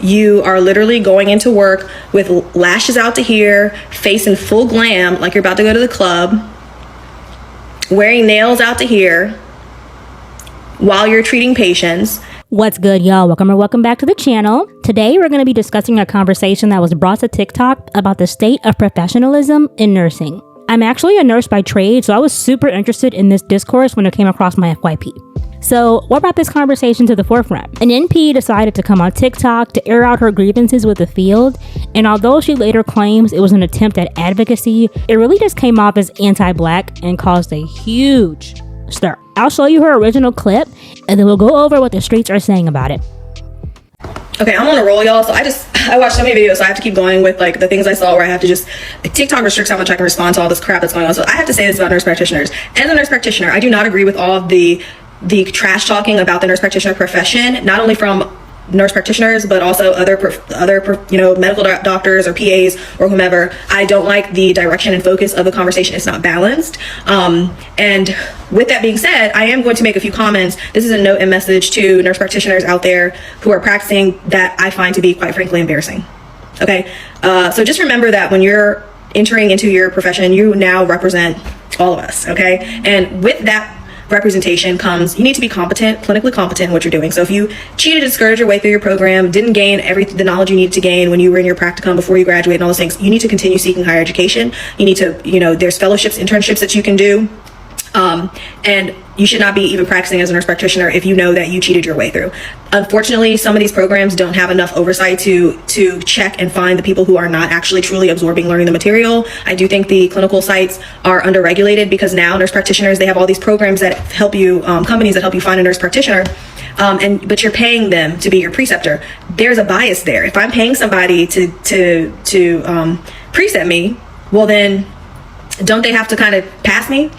you are literally going into work with lashes out to here, face in full glam like you're about to go to the club, wearing nails out to here while you're treating patients. What's good, y'all? Welcome back to the channel. Today we're going to be discussing a conversation that was brought to TikTok about the state of professionalism in nursing. I'm actually a nurse by trade, so I was super interested in this discourse when it came across my FYP. So what brought this conversation to the forefront? An NP decided to come on TikTok to air out her grievances with the field, and although she later claims it was an attempt at advocacy, it really just came off as anti-Black and caused a huge stir. I'll show you her original clip, and then we'll go over what the streets are saying about it. Okay, I'm on a roll, y'all. So I watched so many videos, so I have to keep going with like the things I saw where I have to just, TikTok restricts how much I can respond to all this crap that's going on. So I have to say this about nurse practitioners. As a nurse practitioner, I do not agree with all of the trash talking about the nurse practitioner profession, not only from nurse practitioners, but also other medical doctors or PAs or whomever. I don't like the direction and focus of the conversation. It's not balanced. And with that being said, I am going to make a few comments. This is a note and message to nurse practitioners out there who are practicing that I find to be, quite frankly, embarrassing. Okay, so just remember that when you're entering into your profession, you now represent all of us. Okay, and with that representation comes, you need to be competent, clinically competent in what you're doing. So if you cheated and skirted your way through your program, didn't gain the knowledge you needed to gain when you were in your practicum before you graduate and all those things, you need to continue seeking higher education. You need to, there's fellowships, internships that you can do. And you should not be even practicing as a nurse practitioner if you know that you cheated your way through. Unfortunately, some of these programs don't have enough oversight to check and find the people who are not actually truly absorbing, learning the material. I do think the clinical sites are underregulated because now nurse practitioners, they have all these programs that help you, companies that help you find a nurse practitioner, but you're paying them to be your preceptor. There's a bias there. If I'm paying somebody to precept me, well then, don't they have to kind of pass me?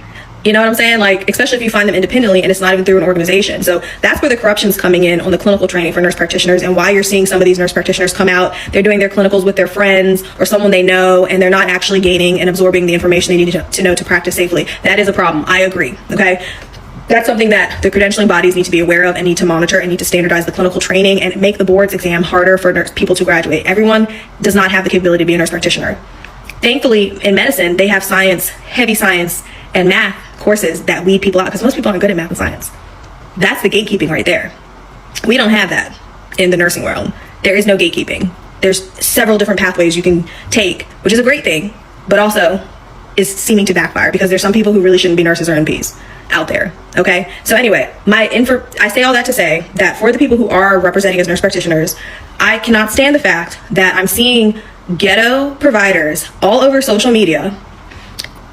You know what I'm saying? Like, especially if you find them independently and it's not even through an organization. So that's where the corruption's coming in on the clinical training for nurse practitioners, and why you're seeing some of these nurse practitioners come out, they're doing their clinicals with their friends or someone they know, and they're not actually gaining and absorbing the information they need to know to practice safely. That is a problem. I agree. Okay. That's something that the credentialing bodies need to be aware of and need to monitor and need to standardize the clinical training and make the board's exam harder for people to graduate. Everyone does not have the capability to be a nurse practitioner. Thankfully, in medicine, they have science, heavy science, and math courses that weed people out, because most people aren't good at math and science. That's the gatekeeping right there. We don't have that in the nursing world. There is no gatekeeping. There's several different pathways you can take, which is a great thing, but also is seeming to backfire because there's some people who really shouldn't be nurses or NPs out there. Okay, so anyway, I say all that to say that for the people who are representing as nurse practitioners, I cannot stand the fact that I'm seeing ghetto providers all over social media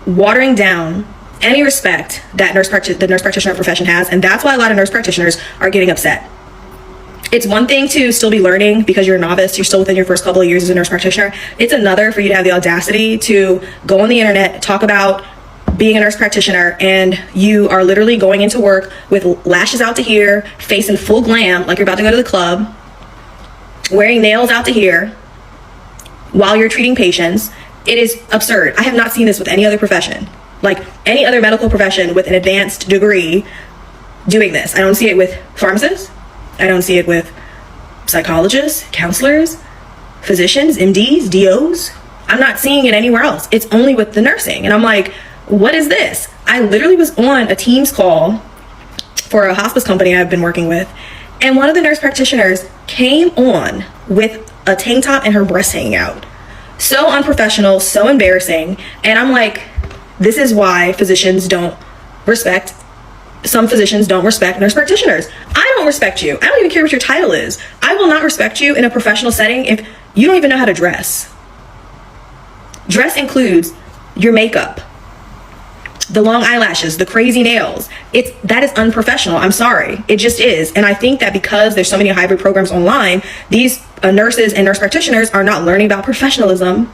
watering down any respect that the nurse practitioner profession has, and that's why a lot of nurse practitioners are getting upset. It's one thing to still be learning because you're a novice, you're still within your first couple of years as a nurse practitioner. It's another for you to have the audacity to go on the internet, talk about being a nurse practitioner, and you are literally going into work with lashes out to here, face in full glam like you're about to go to the club, wearing nails out to here while you're treating patients. It is absurd. I have not seen this with any other profession, like any other medical profession with an advanced degree doing this. I don't see it with pharmacists. I don't see it with psychologists, counselors, physicians, MDs, DOs. I'm not seeing it anywhere else. It's only with the nursing. And I'm like, what is this? I literally was on a Teams call for a hospice company I've been working with, and one of the nurse practitioners came on with a tank top and her breasts hanging out. So unprofessional, so embarrassing. And I'm like, this is why some physicians don't respect nurse practitioners. I don't respect you. I don't even care what your title is. I will not respect you in a professional setting if you don't even know how to dress. Dress includes your makeup, the long eyelashes, the crazy nails. That is unprofessional. I'm sorry. It just is. And I think that because there's so many hybrid programs online, these nurses and nurse practitioners are not learning about professionalism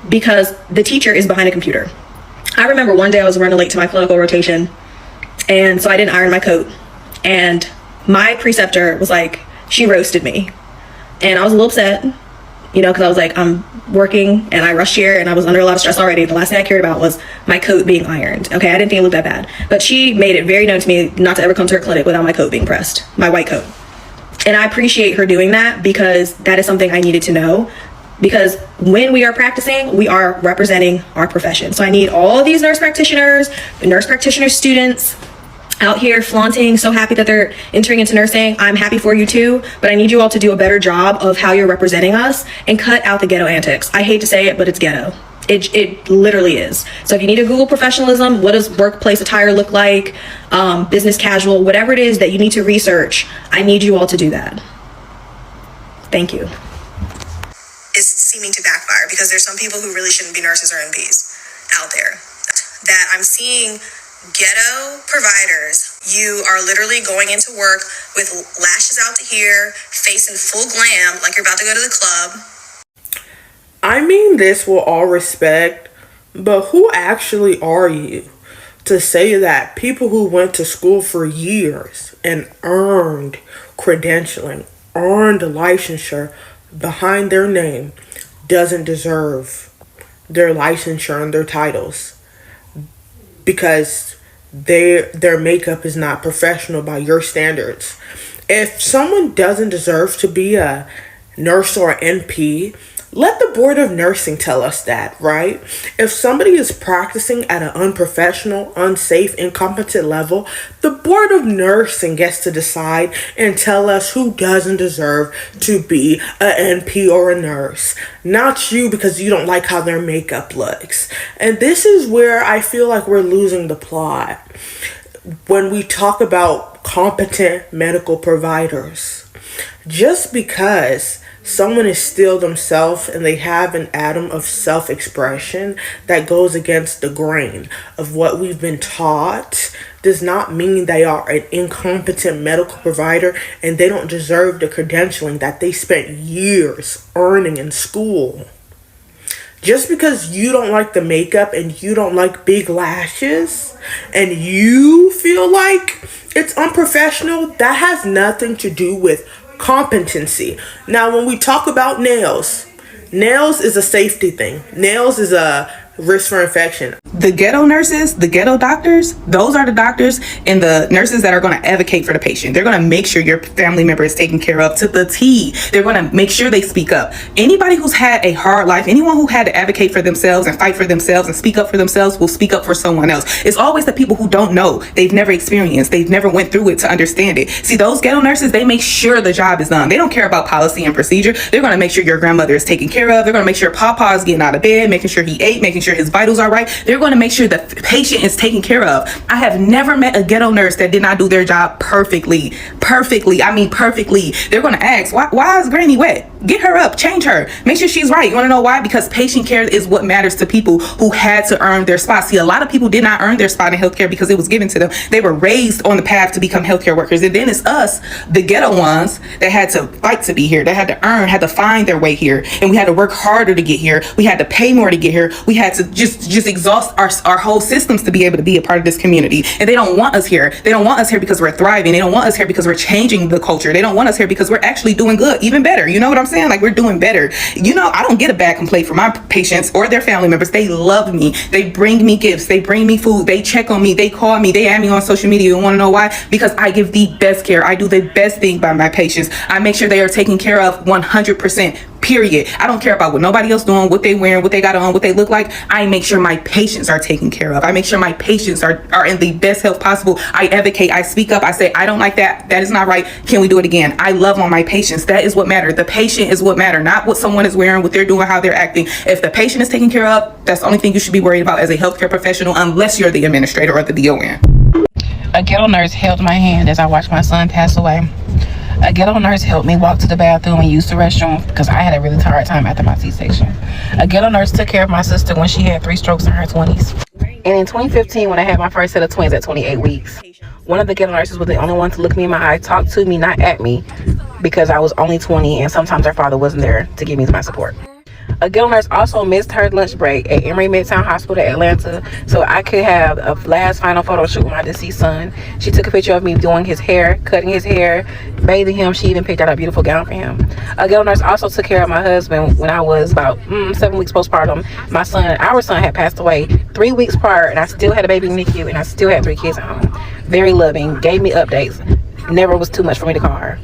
because the teacher is behind a computer. I remember one day I was running late to my clinical rotation, and so I didn't iron my coat, and my preceptor was like, she roasted me, and I was a little upset, because I was like, I'm working and I rushed here and I was under a lot of stress already. The last thing I cared about was my coat being ironed. Okay, I didn't think it looked that bad, but she made it very known to me not to ever come to her clinic without my coat being pressed, my white coat. And I appreciate her doing that, because that is something I needed to know. Because when we are practicing, we are representing our profession. So I need all of these nurse practitioner students out here flaunting, so happy that they're entering into nursing. I'm happy for you too, but I need you all to do a better job of how you're representing us and cut out the ghetto antics. I hate to say it, but it's ghetto. It literally is. So if you need to Google professionalism, what does workplace attire look like, business casual, whatever it is that you need to research, I need you all to do that. Thank you. Is seeming to backfire, because there's some people who really shouldn't be nurses or NPs out there. That I'm seeing ghetto providers, you are literally going into work with lashes out to here, face in full glam, like you're about to go to the club. I mean this with all respect, but who actually are you to say that people who went to school for years and earned credentialing, earned licensure behind their name doesn't deserve their licensure and their titles because their makeup is not professional by your standards? If someone doesn't deserve to be a nurse or an NP, let the board of nursing tell us that, right? If somebody is practicing at an unprofessional, unsafe, incompetent level, the board of nursing gets to decide and tell us who doesn't deserve to be an NP or a nurse. Not you, because you don't like how their makeup looks. And this is where I feel like we're losing the plot when we talk about competent medical providers. Just because someone is still themselves and they have an atom of self-expression that goes against the grain of what we've been taught does not mean they are an incompetent medical provider and they don't deserve the credentialing that they spent years earning in school. Just because you don't like the makeup and you don't like big lashes and you feel like it's unprofessional, that has nothing to do with competency. Now, when we talk about nails is a safety thing. Nails is a risk for infection. The ghetto nurses, the ghetto doctors, those are the doctors and the nurses that are going to advocate for the patient. They're going to make sure your family member is taken care of to the T. They're going to make sure they speak up. Anybody who's had a hard life, anyone who had to advocate for themselves and fight for themselves and speak up for themselves will speak up for someone else. It's always the people who don't know. They've never experienced. They've never went through it to understand it. See, those ghetto nurses, they make sure the job is done. They don't care about policy and procedure. They're going to make sure your grandmother is taken care of. They're going to make sure Papa is getting out of bed, making sure he ate, making sure his vitals are right. They're going to make sure the patient is taken care of. I have never met a ghetto nurse that did not do their job perfectly. I mean perfectly. They're going to ask, why is Granny wet? Get her up, change her, make sure she's right. You want to know why? Because patient care is what matters to people who had to earn their spot. See, a lot of people did not earn their spot in healthcare because it was given to them. They were raised on the path to become healthcare workers. And then it's us, the ghetto ones, that had to fight to be here. They had to earn, had to find their way here. And we had to work harder to get here. We had to pay more to get here. We had to just exhaust our whole systems to be able to be a part of this community. And they don't want us here. They don't want us here because we're thriving. They don't want us here because we're changing the culture. They don't want us here because we're actually doing good, even better. You know what I'm saying? Like, we're doing better. You know, I don't get a bad complaint from my patients or their family members. They love me. They bring me gifts. They bring me food. They check on me. They call me. They add me on social media. You want to know why? Because I give the best care. I do the best thing by my patients. I make sure they are taken care of 100%. Period. I don't care about what nobody else doing, what they wearing, what they got on, what they look like. I make sure my patients are taken care of. I make sure my patients are in the best health possible. I advocate. I speak up. I say, I don't like that. That is not right. Can we do it again? I love on my patients. That is what matters. The patient is what matters, not what someone is wearing, what they're doing, how they're acting. If the patient is taken care of, that's the only thing you should be worried about as a healthcare professional, unless you're the administrator or the DON. A ghetto nurse held my hand as I watched my son pass away. A ghetto nurse helped me walk to the bathroom and use the restroom because I had a really hard time after my C-section. A ghetto nurse took care of my sister when she had 3 strokes in her 20s. And in 2015, when I had my first set of twins at 28 weeks, one of the ghetto nurses was the only one to look me in my eye, talk to me, not at me, because I was only 20 and sometimes her father wasn't there to give me my support. A ghetto nurse also missed her lunch break at Emory Midtown Hospital, Atlanta, so I could have a last final photo shoot with my deceased son. She took a picture of me doing his hair, cutting his hair, bathing him. She even picked out a beautiful gown for him. A ghetto nurse also took care of my husband when I was about 7 weeks postpartum. Our son had passed away 3 weeks prior, and I still had a baby in NICU, and I still had 3 kids at home. Very loving, gave me updates. Never was too much for me to call her.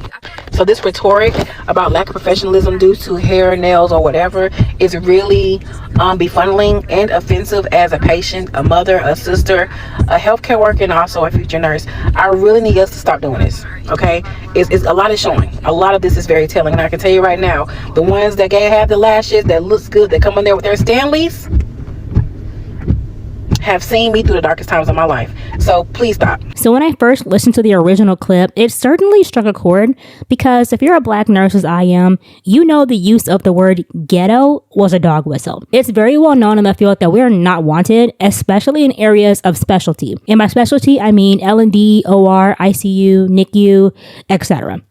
So this rhetoric about lack of professionalism due to hair, nails, or whatever is really befuddling and offensive as a patient, a mother, a sister, a healthcare worker, and also a future nurse. I really need us to stop doing this, okay? It's a lot is showing. A lot of this is very telling. And I can tell you right now, the ones that have the lashes, that looks good, that come in there with their Stanleys, have seen me through the darkest times of my life. So please stop. So when I first listened to the original clip, it certainly struck a chord, because if you're a black nurse as I am, you know the use of the word ghetto was a dog whistle. It's very well known in the field that we're not wanted, especially in areas of specialty. And by specialty, I mean L&D, OR, ICU, NICU, etc.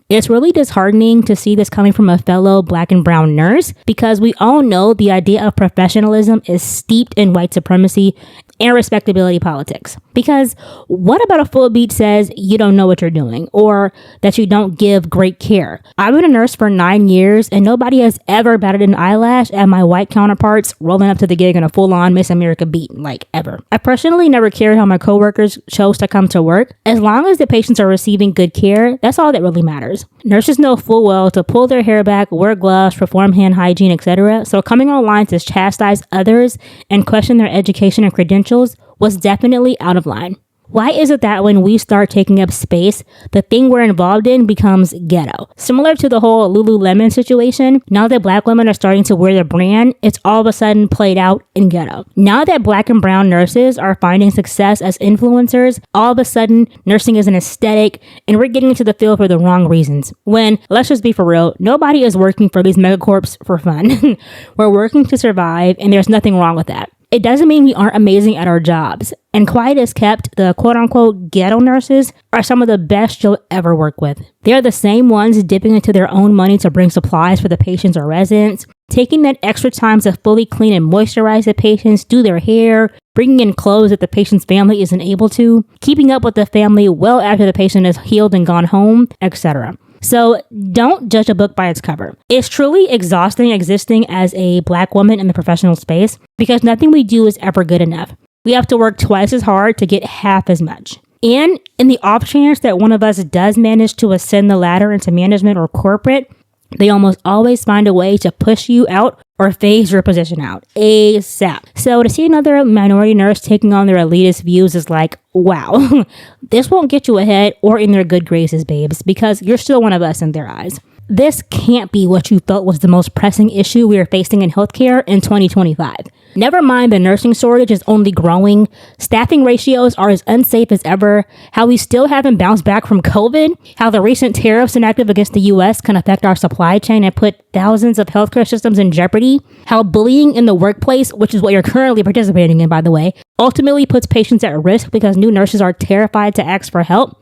It's really disheartening to see this coming from a fellow black and brown nurse, because we all know the idea of professionalism is steeped in white supremacy and respectability politics. Because what about a full beat says you don't know what you're doing, or that you don't give great care? I've been a nurse for 9 years and nobody has ever batted an eyelash at my white counterparts rolling up to the gig in a full-on Miss America beat, like ever. I personally never cared how my coworkers chose to come to work. As long as the patients are receiving good care, that's all that really matters. Nurses know full well to pull their hair back, wear gloves, perform hand hygiene, etc. So coming online to chastise others and question their education and credentials was definitely out of line. Why is it that when we start taking up space, the thing we're involved in becomes ghetto? Similar to the whole Lululemon situation, now that black women are starting to wear their brand, it's all of a sudden played out in ghetto. Now that black and brown nurses are finding success as influencers, all of a sudden nursing is an aesthetic and we're getting into the field for the wrong reasons. When, let's just be for real, nobody is working for these megacorps for fun. We're working to survive, and there's nothing wrong with that. It doesn't mean we aren't amazing at our jobs. And quiet as kept, the quote-unquote ghetto nurses are some of the best you'll ever work with. They're the same ones dipping into their own money to bring supplies for the patients or residents, taking that extra time to fully clean and moisturize the patients, do their hair, bringing in clothes that the patient's family isn't able to, keeping up with the family well after the patient is healed and gone home, etc. So don't judge a book by its cover. It's truly exhausting existing as a black woman in the professional space, because nothing we do is ever good enough. We have to work twice as hard to get half as much. And in the off chance that one of us does manage to ascend the ladder into management or corporate, they almost always find a way to push you out or phase your position out ASAP. So to see another minority nurse taking on their elitist views is like, wow, this won't get you ahead or in their good graces, babes, because you're still one of us in their eyes. This can't be what you felt was the most pressing issue we are facing in healthcare in 2025. Never mind the nursing shortage is only growing, staffing ratios are as unsafe as ever, how we still haven't bounced back from COVID, how the recent tariffs enacted against the US can affect our supply chain and put thousands of healthcare systems in jeopardy, how bullying in the workplace, which is what you're currently participating in, by the way, ultimately puts patients at risk because new nurses are terrified to ask for help.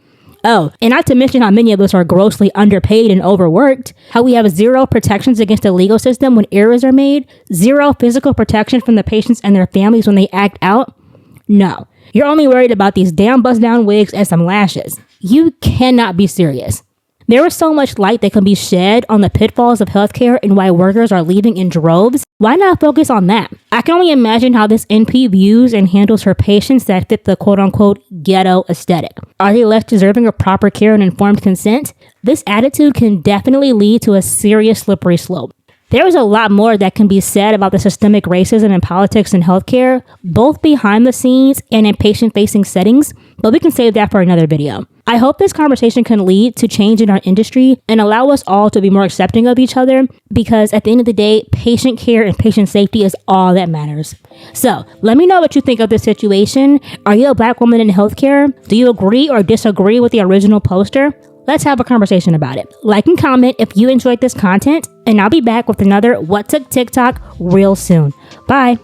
Oh, and not to mention how many of us are grossly underpaid and overworked, how we have zero protections against the legal system when errors are made, zero physical protection from the patients and their families when they act out. No, you're only worried about these damn bust-down wigs and some lashes. You cannot be serious. There is so much light that can be shed on the pitfalls of healthcare and why workers are leaving in droves. Why not focus on that? I can only imagine how this NP views and handles her patients that fit the quote-unquote ghetto aesthetic. Are they less deserving of proper care and informed consent? This attitude can definitely lead to a serious slippery slope. There is a lot more that can be said about the systemic racism in politics and healthcare, both behind the scenes and in patient-facing settings, but we can save that for another video. I hope this conversation can lead to change in our industry and allow us all to be more accepting of each other, because at the end of the day, patient care and patient safety is all that matters. So let me know what you think of this situation. Are you a black woman in healthcare? Do you agree or disagree with the original poster? Let's have a conversation about it. Like and comment if you enjoyed this content, and I'll be back with another What Took TikTok real soon. Bye.